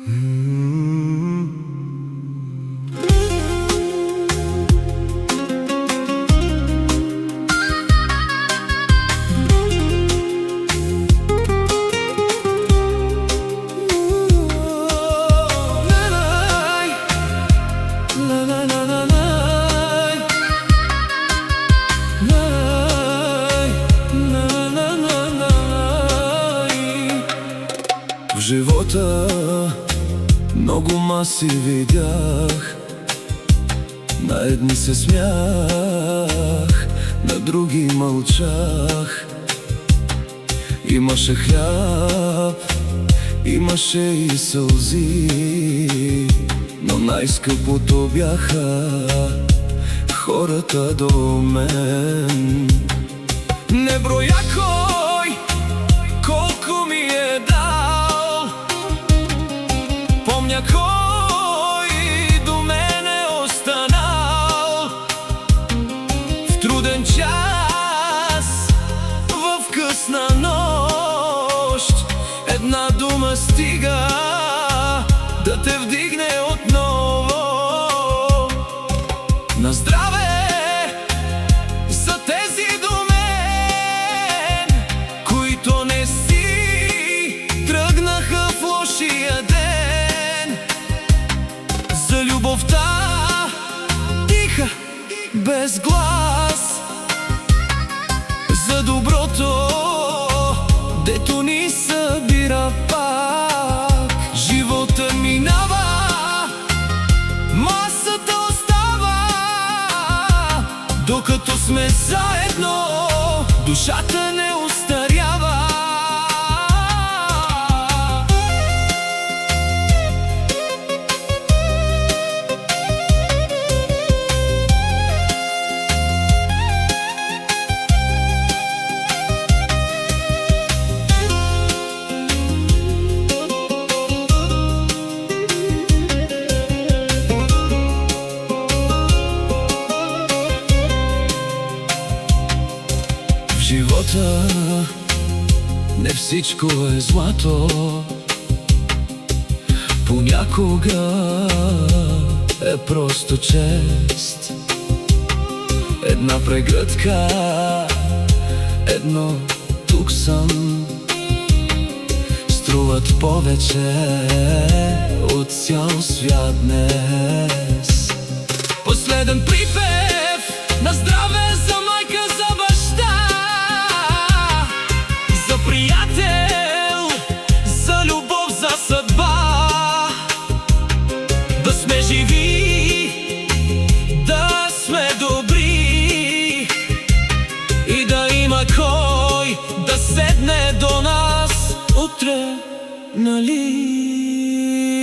В живота много маси видях. На едни се смях, на други мълчах. Имаше хляб, имаше и сълзи, но най-скъпото бяха хората до мен. Не броя кой колко ми е дал, помня кой до мен е останал. В труден час, в късна нощ, една дума стига да те вдигне отново. На здраве за тези до мен, които не си тръгнаха в лошия ден. За любовта тиха, без глас, за доброто, дето ни събира пак. Живота минава, масата остава, докато сме заедно, душата не остарява. В живота не всичко е злато, понякога е просто чест. Една прегръдка, едно тук съм, струват повече от цял свят днес. Последен припев на здраве за майка, за баща, за приятел, за любов, за съдба. Да сме живи, да сме добри и да има кой да седне до нас утре, нали?